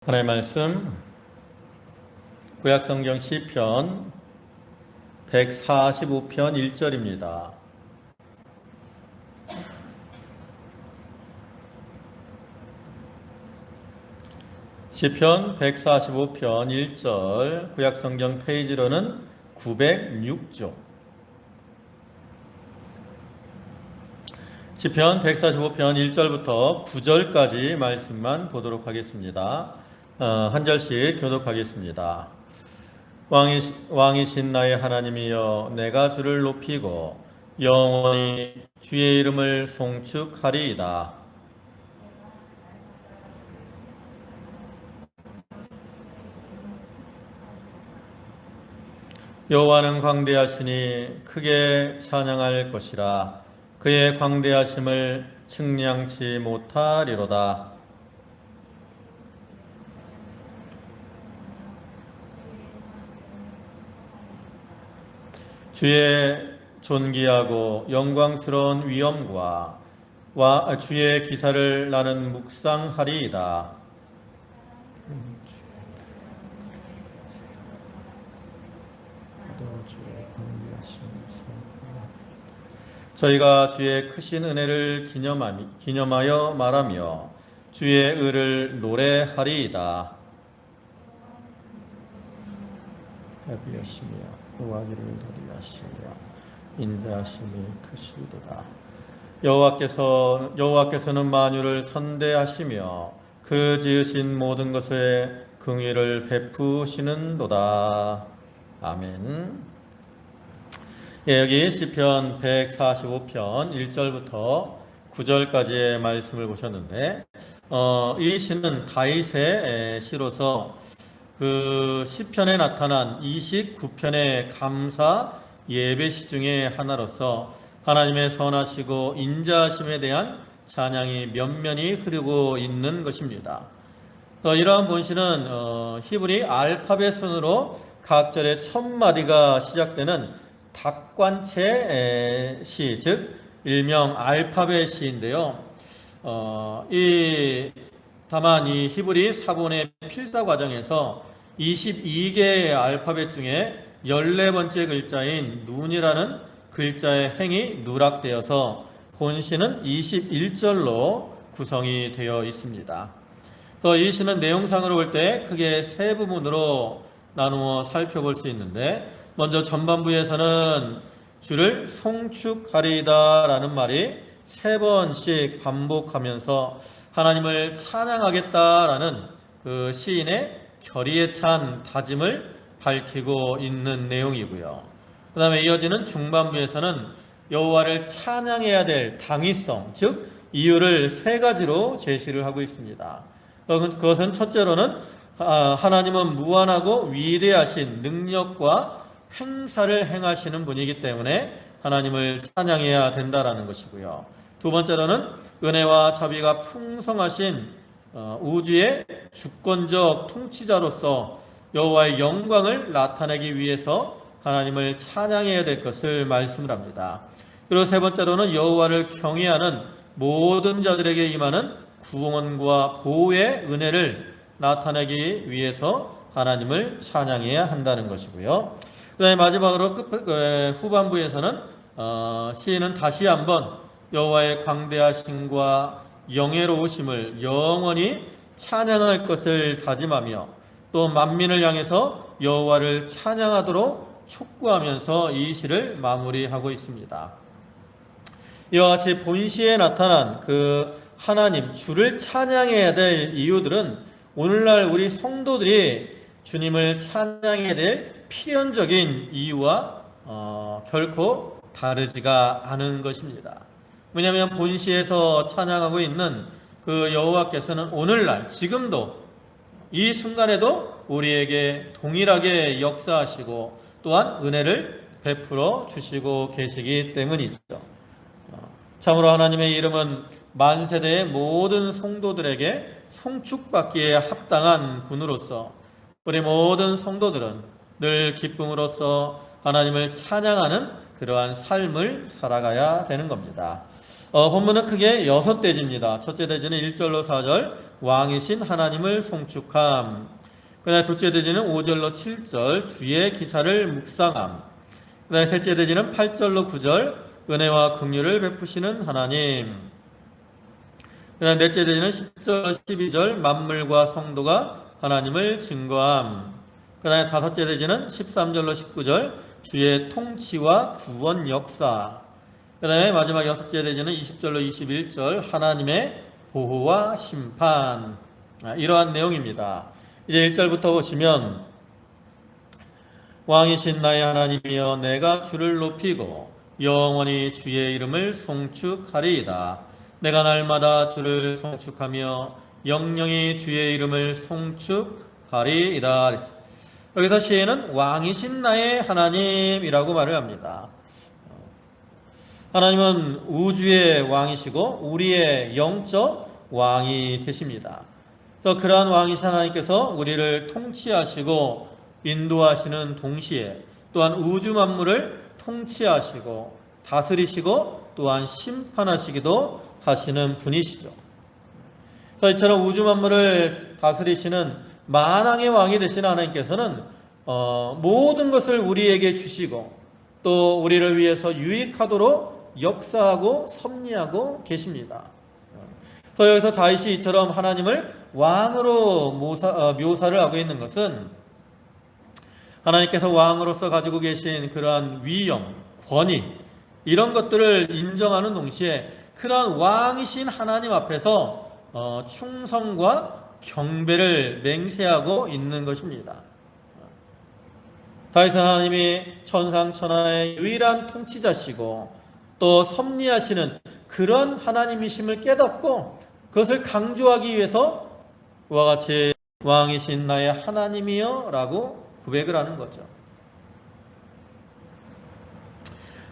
하나님의 말씀 구약성경 시편 145편 1절입니다. 시편 145편 1절 구약성경 페이지로는 906쪽. 시편 145편 1절부터 9절까지 말씀만 보도록 하겠습니다. 한 절씩 교독하겠습니다. 왕이신 나의 하나님이여, 내가 주를 높이고 영원히 주의 이름을 송축하리이다. 여호와는 광대하시니 크게 찬양할 것이라. 그의 광대하심을 측량치 못하리로다. 주의 존귀하고 영광스러운 위엄과 주의 기사를 나는 묵상하리이다. 저희가 주의 크신 은혜를 기념하여 말하며 주의 의를 노래하리이다. 헤비하시며 의와기를 더디하시며 인자하심이 크시도다. 여호와께서는 만유를 선대하시며 그 지으신 모든 것에 긍휼을 베푸시는도다. 아멘. 여기 시편 145편 1절부터 9절까지의 말씀을 보셨는데, 이 시는 다윗의 시로서 그 시편에 나타난 29편의 감사 예배시 중에 하나로서 하나님의 선하시고 인자하심에 대한 찬양이 면면히 흐르고 있는 것입니다. 이러한 본시는 히브리 알파벳 순으로 각 절의 첫 마디가 시작되는 닭관체 시, 즉 일명 알파벳 시인데요. 다만 이 히브리 사본의 필사 과정에서 22개의 알파벳 중에 14번째 글자인 눈이라는 글자의 행이 누락되어서 본시는 21절로 구성이 되어 있습니다. 이 시는 내용상으로 볼 때 크게 세 부분으로 나누어 살펴볼 수 있는데, 먼저 전반부에서는 주를 송축하리이다 라는 말이 3번씩 반복하면서 하나님을 찬양하겠다라는 그 시인의 결의에 찬 다짐을 밝히고 있는 내용이고요. 그 다음에 이어지는 중반부에서는 여호와를 찬양해야 될 당위성, 즉 이유를 3가지로 제시를 하고 있습니다. 그것은 첫째로는 하나님은 무한하고 위대하신 능력과 행사를 행하시는 분이기 때문에 하나님을 찬양해야 된다라는 것이고요. 두 번째로는 은혜와 자비가 풍성하신 우주의 주권적 통치자로서 여호와의 영광을 나타내기 위해서 하나님을 찬양해야 될 것을 말씀을 합니다. 그리고 세 번째로는 여호와를 경외하는 모든 자들에게 임하는 구원과 보호의 은혜를 나타내기 위해서 하나님을 찬양해야 한다는 것이고요. 그 다음에 마지막으로 후반부에서는 시인은 다시 한번 여호와의 광대하심과 영예로우심을 영원히 찬양할 것을 다짐하며 또 만민을 향해서 여호와를 찬양하도록 촉구하면서 이 시를 마무리하고 있습니다. 이와 같이 본시에 나타난 그 하나님, 주를 찬양해야 될 이유들은 오늘날 우리 성도들이 주님을 찬양해야 될 필연적인 이유와 결코 다르지가 않은 것입니다. 왜냐하면 본시에서 찬양하고 있는 그 여호와께서는 오늘날 지금도 이 순간에도 우리에게 동일하게 역사하시고 또한 은혜를 베풀어 주시고 계시기 때문이죠. 참으로 하나님의 이름은 만세대의 모든 성도들에게 송축받기에 합당한 분으로서 우리 모든 성도들은 늘 기쁨으로써 하나님을 찬양하는 그러한 삶을 살아가야 되는 겁니다. 본문은 크게 6대지입니다. 첫째 대지는 1절로 4절 왕이신 하나님을 송축함. 그 다음에 둘째 대지는 5절로 7절 주의 기사를 묵상함. 그 다음에 셋째 대지는 8절로 9절 은혜와 긍휼을 베푸시는 하나님. 그 다음에 넷째 대지는 10절로 12절 만물과 성도가 하나님을 증거함. 그 다음에 다섯째 대지는 13절로 19절 주의 통치와 구원 역사. 그 다음에 마지막 여섯째 대지는 20절로 21절 하나님의 보호와 심판. 이러한 내용입니다. 이제 1절부터 보시면 왕이신 나의 하나님이여 내가 주를 높이고 영원히 주의 이름을 송축하리이다. 내가 날마다 주를 송축하며 영영이 주의 이름을 송축하리이다. 여기서 시인은 왕이신 나의 하나님이라고 말을 합니다. 하나님은 우주의 왕이시고 우리의 영적 왕이 되십니다. 그래서 그러한 왕이신 하나님께서 우리를 통치하시고 인도하시는 동시에 또한 우주 만물을 통치하시고 다스리시고 또한 심판하시기도 하시는 분이시죠. 그래서 이처럼 우주 만물을 다스리시는 만왕의 왕이 되신 하나님께서는 모든 것을 우리에게 주시고 또 우리를 위해서 유익하도록 역사하고 섭리하고 계십니다. 그래서 여기서 다윗이 이처럼 하나님을 왕으로 묘사를 하고 있는 것은 하나님께서 왕으로서 가지고 계신 그러한 위엄, 권위 이런 것들을 인정하는 동시에 그러한 왕이신 하나님 앞에서 충성과 경배를 맹세하고 있는 것입니다. 다윗은 하나님이 천상천하의 유일한 통치자시고 또 섭리하시는 그런 하나님이심을 깨닫고 그것을 강조하기 위해서 그와 같이 왕이신 나의 하나님이여 라고 고백을 하는 거죠.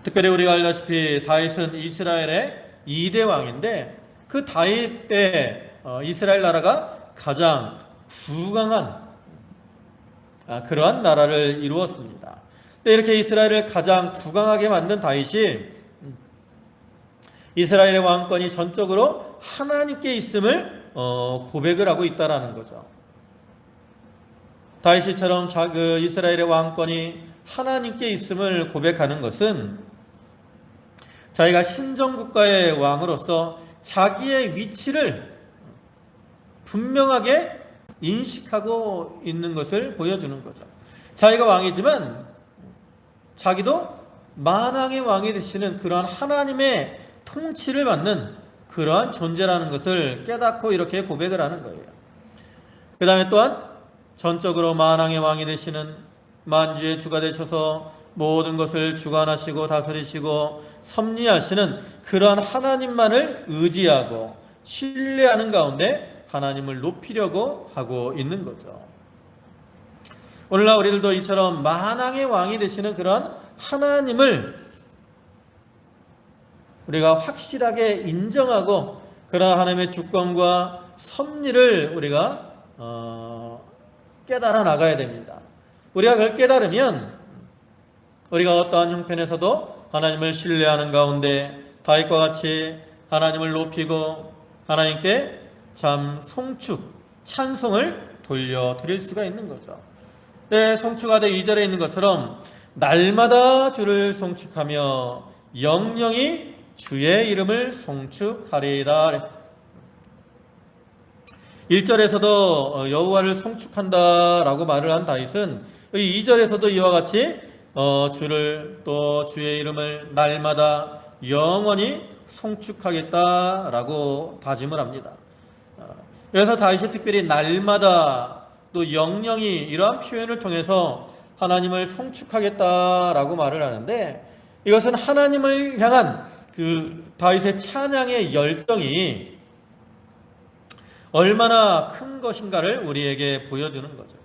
특별히 우리가 알다시피 다윗은 이스라엘의 2대 왕인데 그 다윗 때 이스라엘 나라가 가장 부강한 그러한 나라를 이루었습니다. 이렇게 이스라엘을 가장 부강하게 만든 다윗이 이스라엘의 왕권이 전적으로 하나님께 있음을 고백을 하고 있다라는 거죠. 다윗이처럼 그 이스라엘의 왕권이 하나님께 있음을 고백하는 것은 자기가 신정국가의 왕으로서 자기의 위치를 분명하게 인식하고 있는 것을 보여주는 거죠. 자기가 왕이지만 자기도 만왕의 왕이 되시는 그러한 하나님의 통치를 받는 그러한 존재라는 것을 깨닫고 이렇게 고백을 하는 거예요. 그 다음에 또한 전적으로 만왕의 왕이 되시는 만주의 주가 되셔서 모든 것을 주관하시고 다스리시고 섭리하시는 그러한 하나님만을 의지하고 신뢰하는 가운데 하나님을 높이려고 하고 있는 거죠. 오늘날 우리들도 이처럼 만왕의 왕이 되시는 그러한 하나님을 우리가 확실하게 인정하고 그러한 하나님의 주권과 섭리를 우리가 깨달아 나가야 됩니다. 우리가 그걸 깨달으면 우리가 어떠한 형편에서도 하나님을 신뢰하는 가운데 다윗과 같이 하나님을 높이고 하나님께 참 송축, 찬송을 돌려드릴 수가 있는 거죠. 네, 송축하되 2절에 있는 것처럼 날마다 주를 송축하며 영영이 주의 이름을 송축하리이다. 1절에서도 여호와를 송축한다라고 말을 한 다윗은 2절에서도 이와 같이 주를 또 주의 이름을 날마다 영원히 송축하겠다라고 다짐을 합니다. 그래서 다윗이 특별히 날마다 또 영영이 이러한 표현을 통해서 하나님을 송축하겠다라고 말을 하는데 이것은 하나님을 향한 그 다윗의 찬양의 열정이 얼마나 큰 것인가를 우리에게 보여주는 거죠.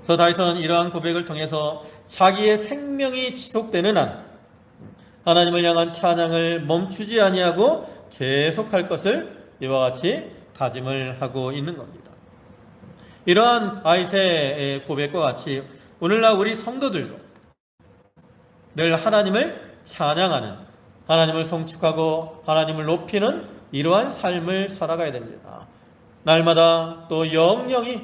그래서 다윗은 이러한 고백을 통해서 자기의 생명이 지속되는 한 하나님을 향한 찬양을 멈추지 아니하고 계속할 것을 이와 같이 다짐을 하고 있는 겁니다. 이러한 다윗의 고백과 같이 오늘날 우리 성도들도 늘 하나님을 찬양하는 하나님을 송축하고 하나님을 높이는 이러한 삶을 살아가야 됩니다. 날마다 또 영영이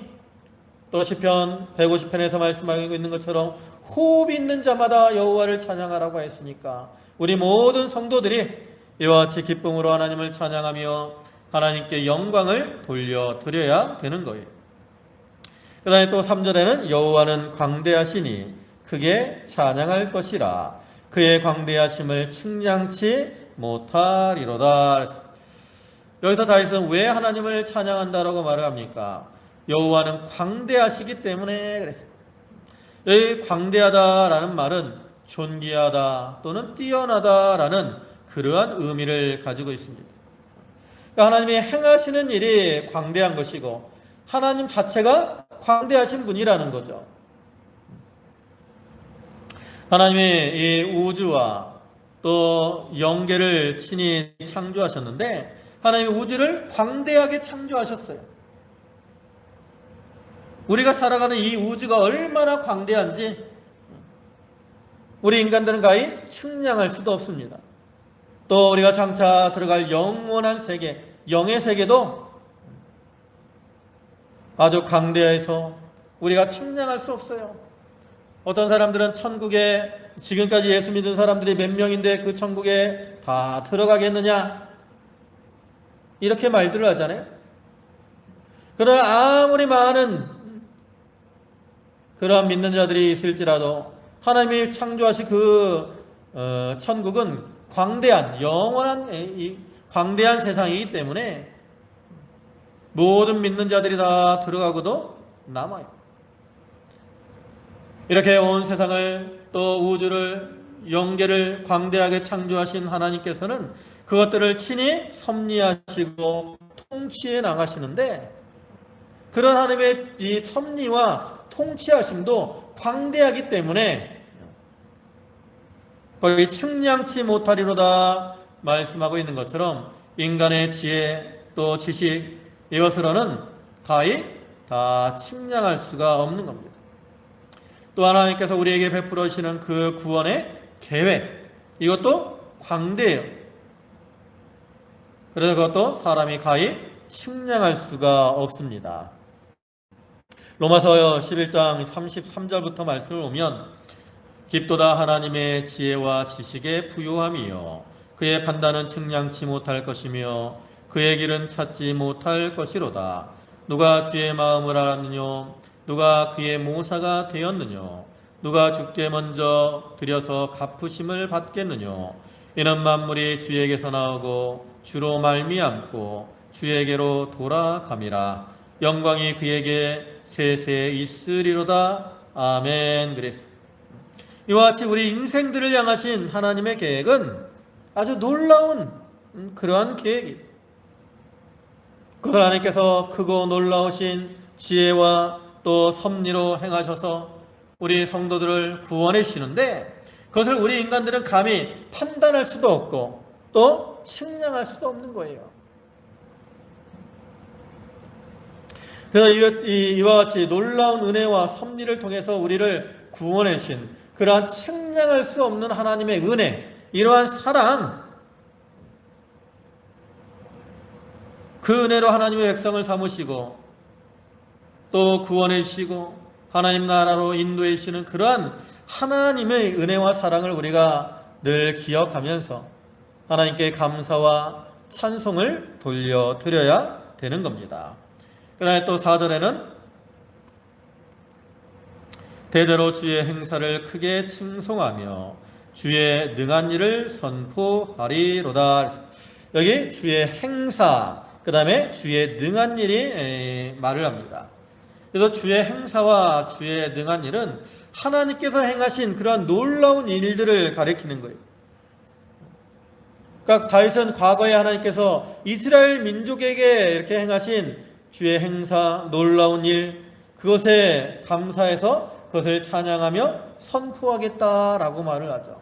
또 시편 150편에서 말씀하고 있는 것처럼 호흡 있는 자마다 여호와를 찬양하라고 했으니까 우리 모든 성도들이 이와 같이 기쁨으로 하나님을 찬양하며 하나님께 영광을 돌려드려야 되는 거예요. 그 다음에 또 3절에는 여호와는 광대하시니 크게 찬양할 것이라 그의 광대하심을 측량치 못하리로다. 여기서 다윗은 왜 하나님을 찬양한다라고 말을 합니까? 여호와는 광대하시기 때문에 그랬어요. 여기 광대하다라는 말은 존귀하다 또는 뛰어나다라는 그러한 의미를 가지고 있습니다. 그러니까 하나님이 행하시는 일이 광대한 것이고 하나님 자체가 광대하신 분이라는 거죠. 하나님이 이 우주와 또 영계를 친히 창조하셨는데 하나님이 우주를 광대하게 창조하셨어요. 우리가 살아가는 이 우주가 얼마나 광대한지 우리 인간들은 가히 측량할 수도 없습니다. 또 우리가 장차 들어갈 영원한 세계, 영의 세계도 아주 광대해서 우리가 측량할 수 없어요. 어떤 사람들은 천국에 지금까지 예수 믿은 사람들이 몇 명인데 그 천국에 다 들어가겠느냐 이렇게 말들을 하잖아요. 그러나 아무리 많은 그러한 믿는 자들이 있을지라도 하나님이 창조하신 그 천국은 광대한 영원한 이 광대한 세상이기 때문에 모든 믿는 자들이 다 들어가고도 남아요. 이렇게 온 세상을 또 우주를 영계를 광대하게 창조하신 하나님께서는 그것들을 친히 섭리하시고 통치해 나가시는데 그런 하나님의 이 섭리와 통치하심도 광대하기 때문에 거기 측량치 못하리로다 말씀하고 있는 것처럼 인간의 지혜 또 지식 이것으로는 가히 다 측량할 수가 없는 겁니다. 또 하나님께서 우리에게 베풀어 주시는 그 구원의 계획 이것도 광대해요. 그래서 그것도 사람이 가히 측량할 수가 없습니다. 로마서 11장 33절부터 말씀을 보면 깊도다 하나님의 지혜와 지식의 부요함이요 그의 판단은 측량치 못할 것이며 그의 길은 찾지 못할 것이로다. 누가 주의 마음을 알았느뇨 누가 그의 모사가 되었느뇨 누가 주께 먼저 드려서 갚으심을 받겠느뇨 이는 만물이 주에게서 나오고 주로 말미암고 주에게로 돌아감이라. 영광이 그에게 세세 있으리로다. 아멘. 그랬습니다. 이와 같이 우리 인생들을 향하신 하나님의 계획은 아주 놀라운 그러한 계획입니다. 그것을 하나님께서 크고 놀라우신 지혜와 또 섭리로 행하셔서 우리 성도들을 구원해 주시는데 그것을 우리 인간들은 감히 판단할 수도 없고 또 측량할 수도 없는 거예요. 그래서 이와 같이 놀라운 은혜와 섭리를 통해서 우리를 구원해 주신 그러한 측량할 수 없는 하나님의 은혜, 이러한 사랑, 그 은혜로 하나님의 백성을 삼으시고 또 구원해 주시고 하나님 나라로 인도해 주시는 그러한 하나님의 은혜와 사랑을 우리가 늘 기억하면서 하나님께 감사와 찬송을 돌려드려야 되는 겁니다. 그다음에 또 4절에는 대대로 주의 행사를 크게 칭송하며 주의 능한 일을 선포하리로다. 여기 주의 행사, 그 다음에 주의 능한 일이 말을 합니다. 그래서 주의 행사와 주의 능한 일은 하나님께서 행하신 그러한 놀라운 일들을 가리키는 거예요. 그러니까 다윗은 과거에 하나님께서 이스라엘 민족에게 이렇게 행하신 주의 행사, 놀라운 일, 그것에 감사해서 그것을 찬양하며 선포하겠다라고 말을 하죠.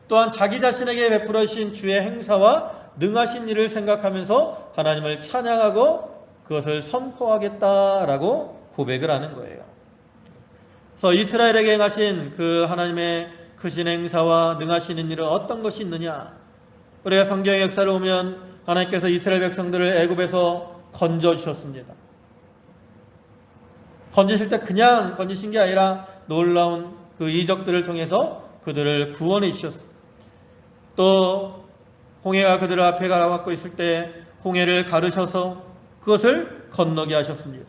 또한 자기 자신에게 베풀어 주신 주의 행사와 능하신 일을 생각하면서 하나님을 찬양하고 그것을 선포하겠다라고 고백을 하는 거예요. 그래서 이스라엘에게 행하신 그 하나님의 크신 행사와 능하신 일은 어떤 것이 있느냐? 우리가 성경의 역사를 보면 하나님께서 이스라엘 백성들을 애굽에서 건져주셨습니다. 건지실 때 그냥 건지신 게 아니라 놀라운 그 이적들을 통해서 그들을 구원해 주셨습니다. 또 홍해가 그들 앞에 가라앉고 있을 때 홍해를 가르셔서 그것을 건너게 하셨습니다.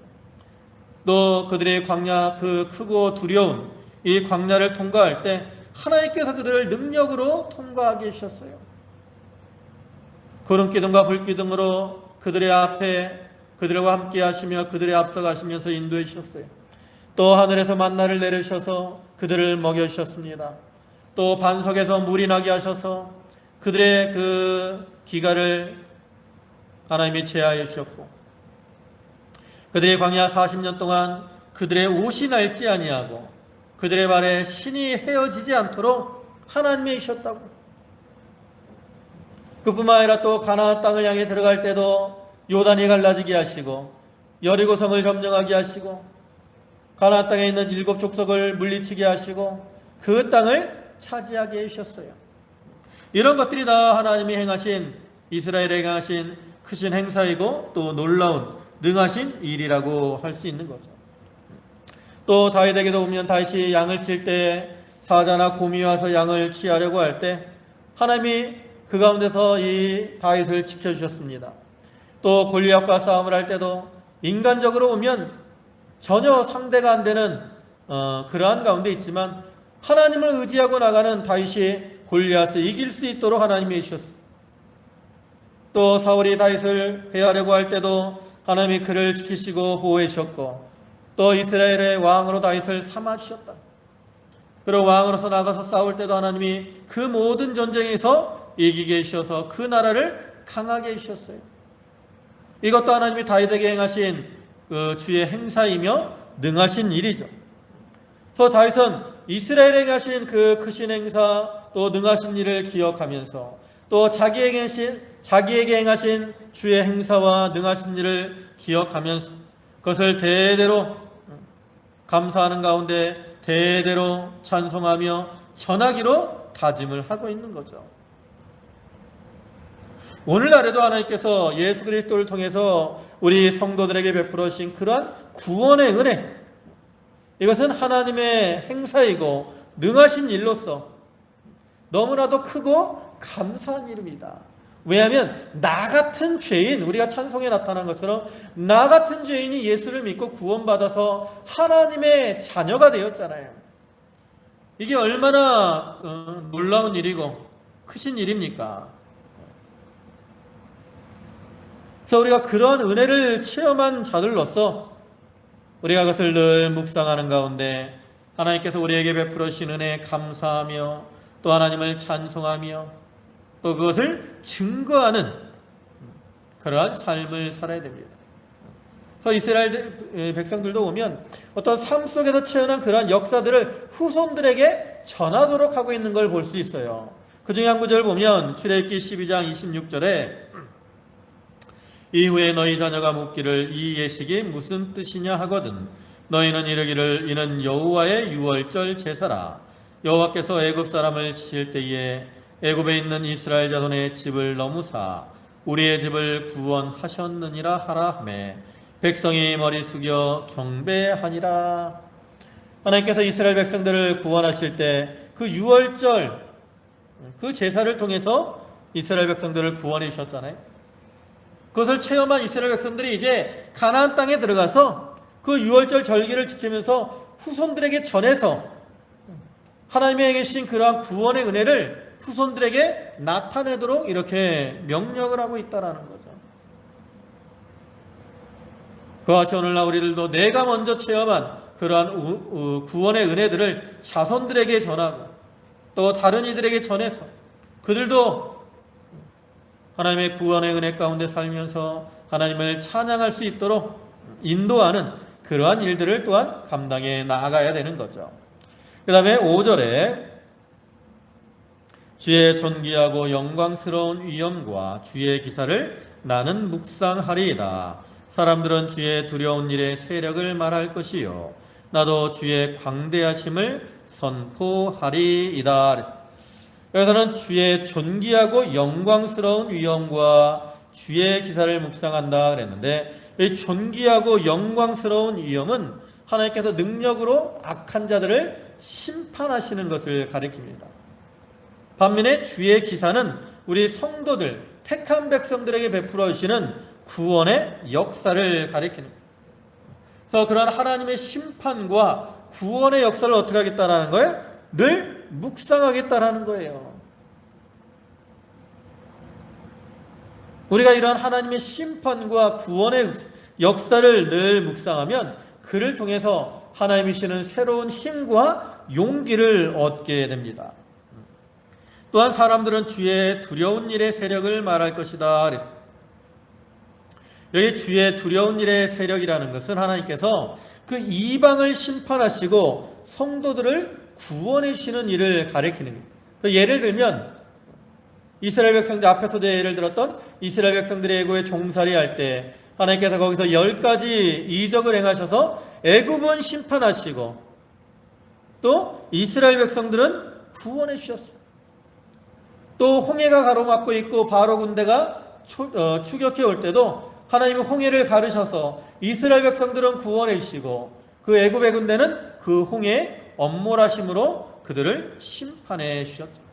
또 그들의 광야, 그 크고 두려운 이 광야를 통과할 때 하나님께서 그들을 능력으로 통과하게 해주셨어요. 구름기둥과 불기둥으로 그들의 앞에 그들과 함께 하시며 그들의 앞서 가시면서 인도해 주셨어요. 또 하늘에서 만나를 내리셔서 그들을 먹여 주셨습니다. 또 반석에서 물이 나게 하셔서 그들의 그 기가를 하나님이 제하여 주셨고, 그들의 광야 40년 동안 그들의 옷이 낡지 아니하고 그들의 발에 신이 헤어지지 않도록 하나님이 이셨다고. 그뿐만 아니라 또 가나안 땅을 향해 들어갈 때도 요단이 갈라지게 하시고 여리고성을 점령하게 하시고 가나안 땅에 있는 7 족속을 물리치게 하시고 그 땅을 차지하게 해주셨어요. 이런 것들이 다 하나님이 행하신, 이스라엘에 행하신 크신 행사이고 또 놀라운 능하신 일이라고 할 수 있는 거죠. 또 다윗에게도 보면 다윗이 양을 칠 때 사자나 곰이 와서 양을 취하려고 할 때 하나님이 그 가운데서 이 다윗을 지켜주셨습니다. 또 골리앗과 싸움을 할 때도 인간적으로 보면 전혀 상대가 안 되는 그러한 가운데 있지만 하나님을 의지하고 나가는 다윗이 골리앗을 이길 수 있도록 하나님이 해주셨습니다. 또 사울이 다윗을 해하려고 할 때도 하나님이 그를 지키시고 보호해 주셨고 또 이스라엘의 왕으로 다윗을 삼아주셨다. 그리고 왕으로서 나가서 싸울 때도 하나님이 그 모든 전쟁에서 이기게 해주셔서 그 나라를 강하게 해주셨어요. 이것도 하나님이 다윗에게 행하신 그 주의 행사이며 능하신 일이죠. 그래서 다윗은 이스라엘에 행하신 그 크신 행사 또 능하신 일을 기억하면서 또 자기에게 행하신 주의 행사와 능하신 일을 기억하면서 그것을 대대로 감사하는 가운데 대대로 찬송하며 전하기로 다짐을 하고 있는 거죠. 오늘날에도 하나님께서 예수 그리스도를 통해서 우리 성도들에게 베풀어 주신 그러한 구원의 은혜, 이것은 하나님의 행사이고 능하신 일로서 너무나도 크고 감사한 일입니다. 왜냐하면 나 같은 죄인, 우리가 찬송에 나타난 것처럼 나 같은 죄인이 예수를 믿고 구원받아서 하나님의 자녀가 되었잖아요. 이게 얼마나 놀라운 일이고 크신 일입니까? 그래서 우리가 그런 은혜를 체험한 자들로서 우리가 그것을 늘 묵상하는 가운데 하나님께서 우리에게 베풀어 주신 은혜에 감사하며 또 하나님을 찬송하며 또 그것을 증거하는 그러한 삶을 살아야 됩니다. 그래서 이스라엘 백성들도 보면 어떤 삶 속에서 체험한 그러한 역사들을 후손들에게 전하도록 하고 있는 걸 볼 수 있어요. 그 중에 한 구절 보면 출애굽기 12장 26절에 이후에 너희 자녀가 묻기를 이 예식이 무슨 뜻이냐 하거든 너희는 이르기를 이는 여호와의 유월절 제사라. 여호와께서 애굽 사람을 치실 때에 애굽에 있는 이스라엘 자손의 집을 넘으사 우리의 집을 구원하셨느니라 하라 하매 백성이 머리 숙여 경배하니라. 하나님께서 이스라엘 백성들을 구원하실 때 그 유월절 그 제사를 통해서 이스라엘 백성들을 구원해 주셨잖아요. 그것을 체험한 이스라엘 백성들이 이제 가나안 땅에 들어가서 그 유월절 절기를 지키면서 후손들에게 전해서 하나님이 행하신 그러한 구원의 은혜를 후손들에게 나타내도록 이렇게 명령을 하고 있다는 거죠. 그와 같이 오늘날 우리들도 내가 먼저 체험한 그러한 구원의 은혜들을 자손들에게 전하고 또 다른 이들에게 전해서 그들도 하나님의 구원의 은혜 가운데 살면서 하나님을 찬양할 수 있도록 인도하는 그러한 일들을 또한 감당해 나아가야 되는 거죠. 그 다음에 5절에 주의 존귀하고 영광스러운 위엄과 주의 기사를 나는 묵상하리이다. 사람들은 주의 두려운 일의 세력을 말할 것이요 나도 주의 광대하심을 선포하리이다. 여기서는 주의 존귀하고 영광스러운 위엄과 주의 기사를 묵상한다 그랬는데, 이 존귀하고 영광스러운 위엄은 하나님께서 능력으로 악한 자들을 심판하시는 것을 가리킵니다. 반면에 주의 기사는 우리 성도들, 택한 백성들에게 베풀어 주시는 구원의 역사를 가리키는 거예요. 그래서 그러한 하나님의 심판과 구원의 역사를 어떻게 하겠다라는 거예요? 늘 묵상하겠다라는 거예요. 우리가 이러한 하나님의 심판과 구원의 역사를 늘 묵상하면 그를 통해서 하나님이 주시는 새로운 힘과 용기를 얻게 됩니다. 또한 사람들은 주의 두려운 일의 세력을 말할 것이다 그랬습니다. 여기 주의 두려운 일의 세력이라는 것은 하나님께서 그 이방을 심판하시고 성도들을 구원해 주시는 일을 가리키는 거예요. 예를 들면 이스라엘 백성들, 앞에서도 예를 들었던 이스라엘 백성들이 애굽에 종살이할 때 하나님께서 거기서 10가지 이적을 행하셔서 애굽은 심판하시고 또 이스라엘 백성들은 구원해 주셨어요. 또 홍해가 가로막고 있고 바로 군대가 추격해 올 때도 하나님이 홍해를 가르셔서 이스라엘 백성들은 구원해 주시고 그 애굽의 군대는 그 홍해의 엄몰하심으로 그들을 심판해 주셨죠.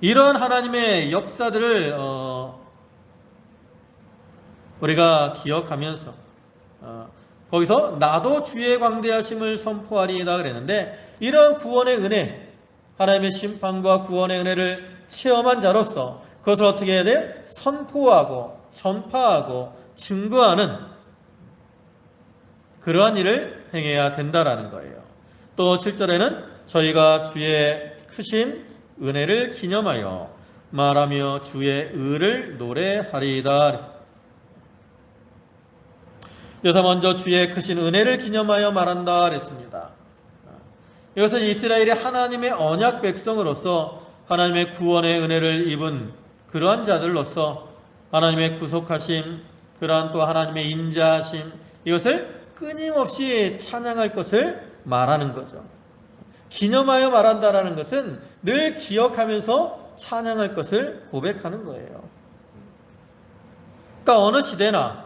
이러한 하나님의 역사들을 우리가 기억하면서 거기서 나도 주의 광대하심을 선포하리이다 그랬는데, 이러한 구원의 은혜, 하나님의 심판과 구원의 은혜를 체험한 자로서 그것을 어떻게 해야 돼요? 선포하고 전파하고 증거하는 그러한 일을 행해야 된다라는 거예요. 또 7절에는 저희가 주의 크신 은혜를 기념하여 말하며 주의 의를 노래하리이다. 여기서 먼저 주의 크신 은혜를 기념하여 말한다 그랬습니다. 이것은 이스라엘이 하나님의 언약 백성으로서 하나님의 구원의 은혜를 입은 그러한 자들로서 하나님의 구속하심, 그러한 또 하나님의 인자하심, 이것을 끊임없이 찬양할 것을 말하는 거죠. 기념하여 말한다라는 것은 늘 기억하면서 찬양할 것을 고백하는 거예요. 그러니까 어느 시대나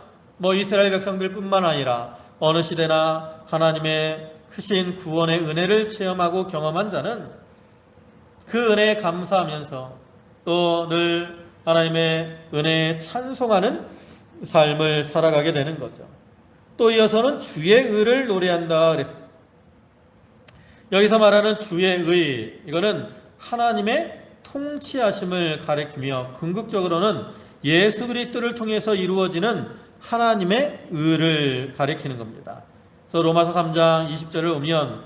이스라엘 백성들뿐만 아니라 어느 시대나 하나님의 크신 구원의 은혜를 체험하고 경험한 자는 그 은혜에 감사하면서 또 늘 하나님의 은혜에 찬송하는 삶을 살아가게 되는 거죠. 또 이어서는 주의 의를 노래한다 그랬습니다. 여기서 말하는 주의 의, 이거는 하나님의 통치하심을 가리키며 궁극적으로는 예수 그리스도를 통해서 이루어지는 하나님의 의를 가리키는 겁니다. 그래서 로마서 3장 20절을 보면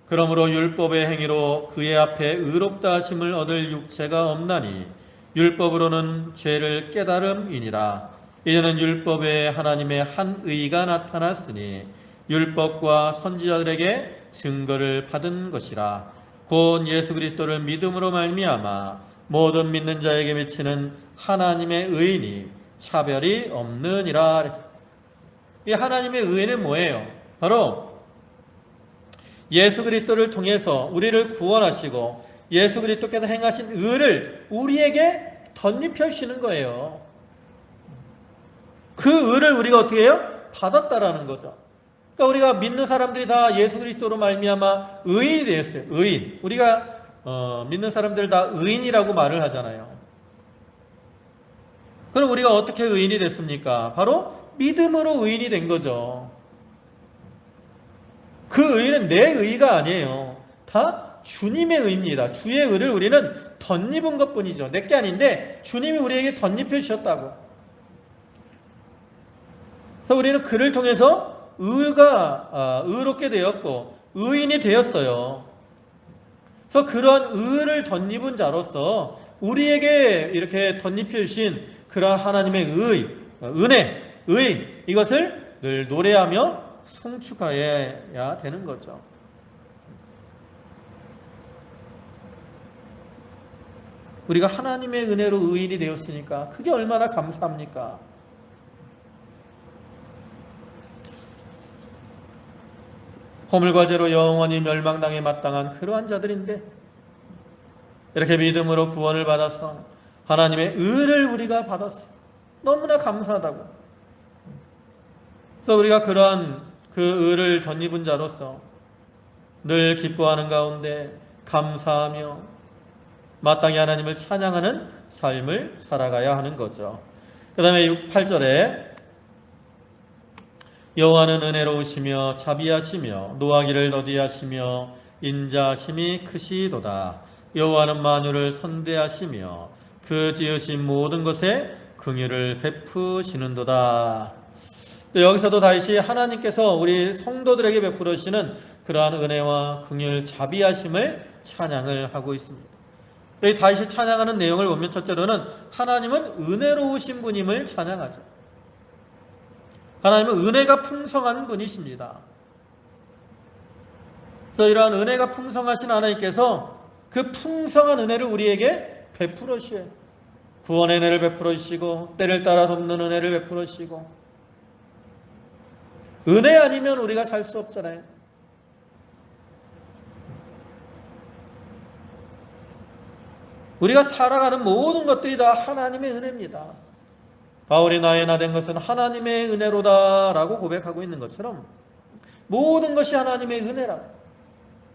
그러므로 율법의 행위로 그의 앞에 의롭다 하심을 얻을 육체가 없나니 율법으로는 죄를 깨달음이니라. 이제는 율법에 하나님의 한 의가 나타났으니 율법과 선지자들에게 증거를 받은 것이라. 곧 예수 그리스도를 믿음으로 말미암아 모든 믿는 자에게 미치는 하나님의 의니 차별이 없느니라. 이 하나님의 의는 뭐예요? 바로 예수 그리스도를 통해서 우리를 구원하시고 예수 그리스도께서 행하신 의를 우리에게 덧입혀 주시는 거예요. 그 의를 우리가 어떻게 해요? 받았다라는 거죠. 그러니까 우리가 믿는 사람들이 다 예수 그리스도로 말미암아 의인이 되었어요. 의인. 우리가 믿는 사람들 다 의인이라고 말을 하잖아요. 그럼 우리가 어떻게 의인이 됐습니까? 바로 믿음으로 의인이 된 거죠. 그 의는 내 의가 아니에요. 다 주님의 의입니다. 주의 의를 우리는 덧입은 것뿐이죠. 내 게 아닌데 주님이 우리에게 덧입혀 주셨다고. 그래서 우리는 그를 통해서 의롭게 되었고 의인이 되었어요. 그래서 그런 의를 덧입은 자로서 우리에게 이렇게 덧입혀 주신 그러한 하나님의 은혜, 의, 이것을 늘 노래하며 송축하여야 되는 거죠. 우리가 하나님의 은혜로 의인이 되었으니까 그게 얼마나 감사합니까? 허물과 죄로 영원히 멸망당에 마땅한 그러한 자들인데 이렇게 믿음으로 구원을 받아서 하나님의 의를 우리가 받았어요. 너무나 감사하다고. 그래서 우리가 그러한 그 의를 덧입은 자로서 늘 기뻐하는 가운데 감사하며 마땅히 하나님을 찬양하는 삶을 살아가야 하는 거죠. 그 다음에 8절에 여호와는 은혜로우시며 자비하시며 노하기를 더디하시며 인자심이 크시도다. 여호와는 만유를 선대하시며 그 지으신 모든 것에 긍휼을 베푸시는도다. 여기서도 다시 하나님께서 우리 성도들에게 베풀으시는 그러한 은혜와 긍휼 자비하심을 찬양을 하고 있습니다. 여기 다시 찬양하는 내용을 보면 첫째로는 하나님은 은혜로우신 분임을 찬양하죠. 하나님은 은혜가 풍성한 분이십니다. 그래서 이러한 은혜가 풍성하신 하나님께서 그 풍성한 은혜를 우리에게 베풀어 주셔요. 구원의 은혜를 베풀어 주시고 때를 따라 돕는 은혜를 베풀어 주시고, 은혜 아니면 우리가 살 수 없잖아요. 우리가 살아가는 모든 것들이 다 하나님의 은혜입니다. 바울이 나의 나 된 것은 하나님의 은혜로다 라고 고백하고 있는 것처럼 모든 것이 하나님의 은혜라고.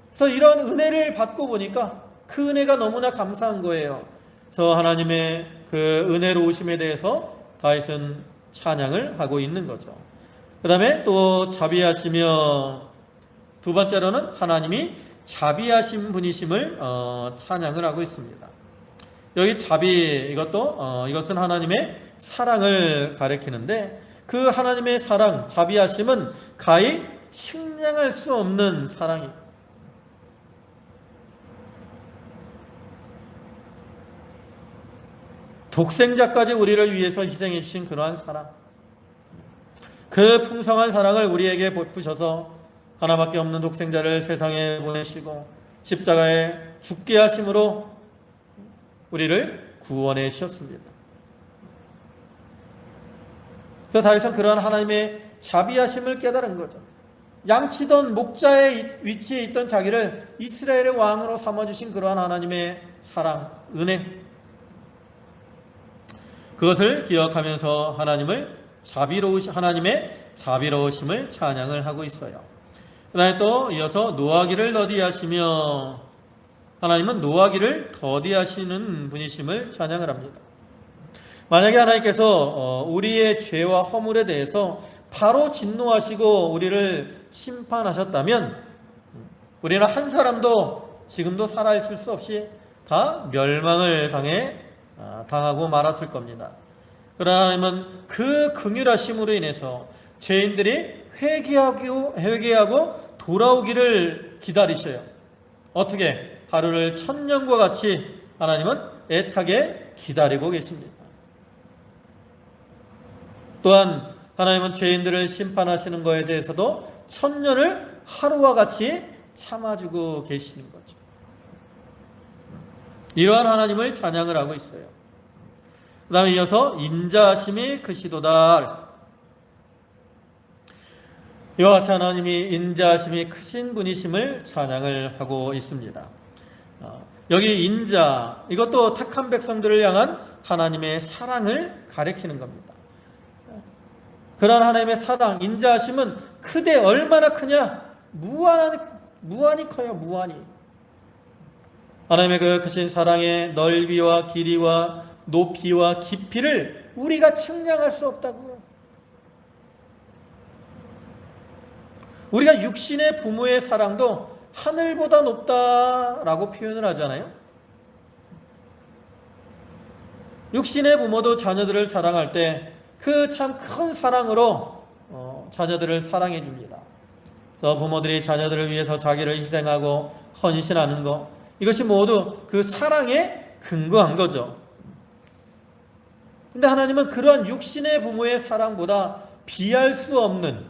그래서 이런 은혜를 받고 보니까 그 은혜가 너무나 감사한 거예요. 그래서 하나님의 그 은혜로우심에 대해서 다윗은 찬양을 하고 있는 거죠. 그 다음에 또 자비하시며, 두 번째로는 하나님이 자비하신 분이심을 찬양을 하고 있습니다. 여기 자비, 이것은 하나님의 사랑을 가리키는데, 그 하나님의 사랑, 자비하심은 가히 측량할 수 없는 사랑이에요. 독생자까지 우리를 위해서 희생해 주신 그러한 사랑, 그 풍성한 사랑을 우리에게 베푸셔서 하나밖에 없는 독생자를 세상에 보내시고 십자가에 죽게 하심으로 우리를 구원해 주셨습니다. 그래서 다윗은 그러한 하나님의 자비하심을 깨달은 거죠. 양치던 목자의 위치에 있던 자기를 이스라엘의 왕으로 삼아주신 그러한 하나님의 사랑, 은혜, 그것을 기억하면서 하나님의 자비로우심을 찬양을 하고 있어요. 그 다음에 또 이어서 노하기를 더디하시며, 하나님은 노하기를 더디하시는 분이심을 찬양을 합니다. 만약에 하나님께서 우리의 죄와 허물에 대해서 바로 진노하시고 우리를 심판하셨다면 우리는 한 사람도 지금도 살아있을 수 없이 다 멸망을 당하고 말았을 겁니다. 그러나 하나님은 그 긍휼하심으로 인해서 죄인들이 회개하고 돌아오기를 기다리셔요. 어떻게? 하루를 천년과 같이 하나님은 애타게 기다리고 계십니다. 또한 하나님은 죄인들을 심판하시는 것에 대해서도 천년을 하루와 같이 참아주고 계시는 거죠. 이러한 하나님을 찬양을 하고 있어요. 그 다음에 이어서 인자하심이 크시도다. 이와 같이 하나님이 인자하심이 크신 분이심을 찬양을 하고 있습니다. 여기 인자, 이것도 택한 백성들을 향한 하나님의 사랑을 가리키는 겁니다. 그러한 하나님의 사랑, 인자하심은 크되 얼마나 크냐? 무한히 커요, 무한히. 하나님의 그 크신 사랑의 넓이와 길이와 높이와 깊이를 우리가 측량할 수 없다고요. 우리가 육신의 부모의 사랑도 하늘보다 높다라고 표현을 하잖아요. 육신의 부모도 자녀들을 사랑할 때 그 참 큰 사랑으로 자녀들을 사랑해 줍니다. 그래서 부모들이 자녀들을 위해서 자기를 희생하고 헌신하는 것, 이것이 모두 그 사랑에 근거한 거죠. 근데 하나님은 그러한 육신의 부모의 사랑보다 비할 수 없는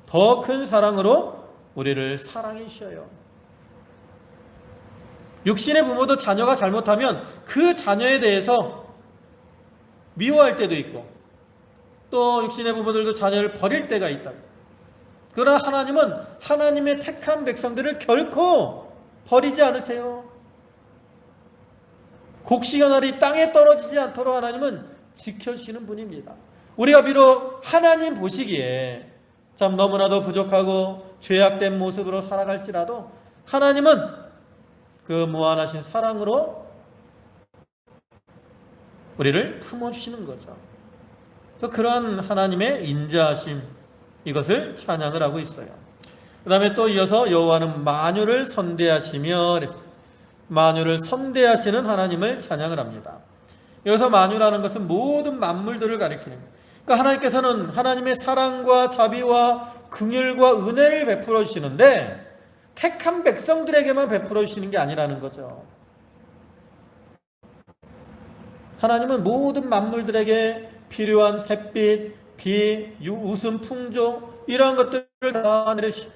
더 큰 사랑으로 우리를 사랑해 주셔요. 육신의 부모도 자녀가 잘못하면 그 자녀에 대해서 미워할 때도 있고, 또 육신의 부모들도 자녀를 버릴 때가 있다. 그러나 하나님은 하나님의 택한 백성들을 결코 버리지 않으세요. 곡식연알이 땅에 떨어지지 않도록 하나님은 지켜주시는 분입니다. 우리가 비록 하나님 보시기에 참 너무나도 부족하고 죄악된 모습으로 살아갈지라도 하나님은 그 무한하신 사랑으로 우리를 품어주시는 거죠. 그러한 하나님의 인자하심, 이것을 찬양을 하고 있어요. 그 다음에 또 이어서 여호와는 만유를 선대하시며, 만유를 선대하시는 하나님을 찬양을 합니다. 여기서 만유라는 것은 모든 만물들을 가리키는 거예요. 그러니까 하나님께서는 하나님의 사랑과 자비와 긍휼과 은혜를 베풀어 주시는데 택한 백성들에게만 베풀어 주시는 게 아니라는 거죠. 하나님은 모든 만물들에게 필요한 햇빛, 비, 웃음, 풍조 이러한 것들을 다 내리시.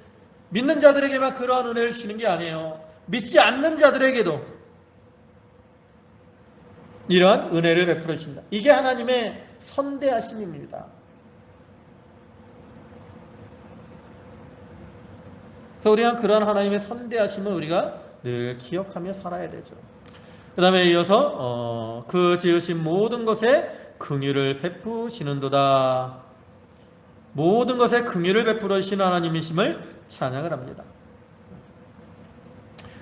믿는 자들에게만 그러한 은혜를 주시는 게 아니에요. 믿지 않는 자들에게도 이러한 은혜를 베풀어 주신다. 이게 하나님의 선대하심입니다. 그래서 우리가 그러한 하나님의 선대하심을 우리가 늘 기억하며 살아야 되죠. 그 다음에 이어서 그 지으신 모든 것에 긍휼을 베푸시는도다. 모든 것에 긍휼을 베풀어 주시는 하나님이심을 찬양을 합니다.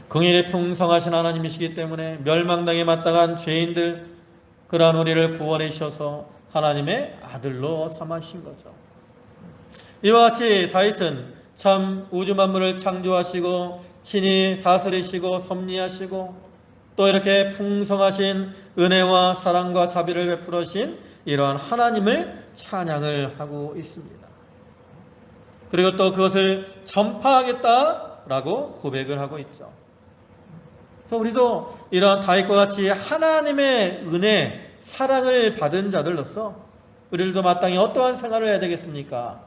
긍휼이 풍성하신 하나님이시기 때문에 멸망당에 마땅한 죄인들, 그러한 우리를 구원해 주셔서 하나님의 아들로 삼으신 거죠. 이와 같이 다윗은 참 우주 만물을 창조하시고 친히 다스리시고 섭리하시고 또 이렇게 풍성하신 은혜와 사랑과 자비를 베풀어 주신 이러한 하나님을 찬양을 하고 있습니다. 그리고 또 그것을 전파하겠다라고 고백을 하고 있죠. 그래서 우리도 이러한 다윗과 같이 하나님의 은혜, 사랑을 받은 자들로서 우리들도 마땅히 어떠한 생활을 해야 되겠습니까?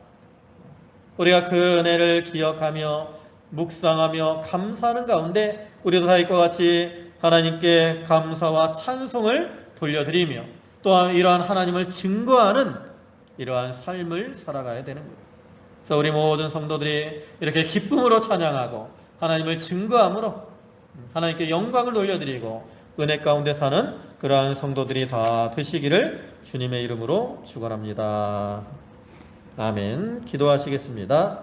우리가 그 은혜를 기억하며 묵상하며 감사하는 가운데 우리도 다윗과 같이 하나님께 감사와 찬송을 돌려드리며 또한 이러한 하나님을 증거하는 이러한 삶을 살아가야 되는 거예요. 그래서 우리 모든 성도들이 이렇게 기쁨으로 찬양하고 하나님을 증거함으로 하나님께 영광을 돌려드리고 은혜 가운데 사는 그러한 성도들이 다 되시기를 주님의 이름으로 축원합니다. 아멘. 기도하시겠습니다.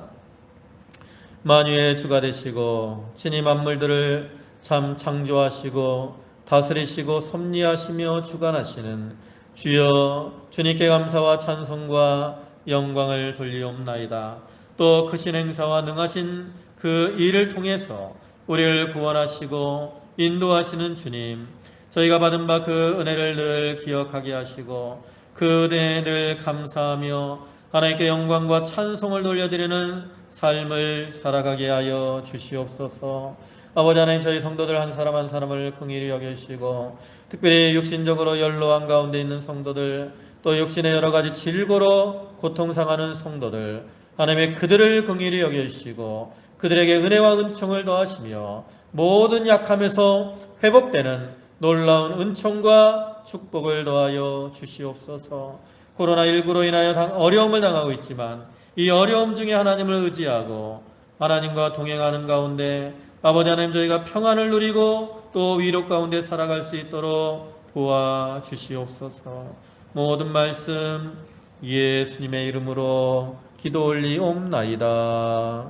만유의 주가 되시고 친히 만물들을 참 창조하시고 다스리시고 섭리하시며 주관하시는 주여, 주님께 감사와 찬송과 영광을 돌리옵나이다. 또 크신 행사와 능하신 그 일을 통해서 우리를 구원하시고 인도하시는 주님, 저희가 받은 바 그 은혜를 늘 기억하게 하시고 그 은혜에 늘 감사하며 하나님께 영광과 찬송을 돌려드리는 삶을 살아가게 하여 주시옵소서. 아버지 하나님, 저희 성도들 한 사람 한 사람을 긍휼히 여기시고 특별히 육신적으로 연로한 가운데 있는 성도들, 또 육신의 여러 가지 질고로 고통상하는 성도들, 하나님의 그들을 긍휼히 여기시고 그들에게 은혜와 은총을 더하시며 모든 약함에서 회복되는 놀라운 은총과 축복을 더하여 주시옵소서. 코로나19로 인하여 어려움을 당하고 있지만 이 어려움 중에 하나님을 의지하고 하나님과 동행하는 가운데 아버지 하나님, 저희가 평안을 누리고 또 위로 가운데 살아갈 수 있도록 도와주시옵소서. 모든 말씀 예수님의 이름으로 기도 올리옵나이다.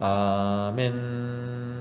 아멘.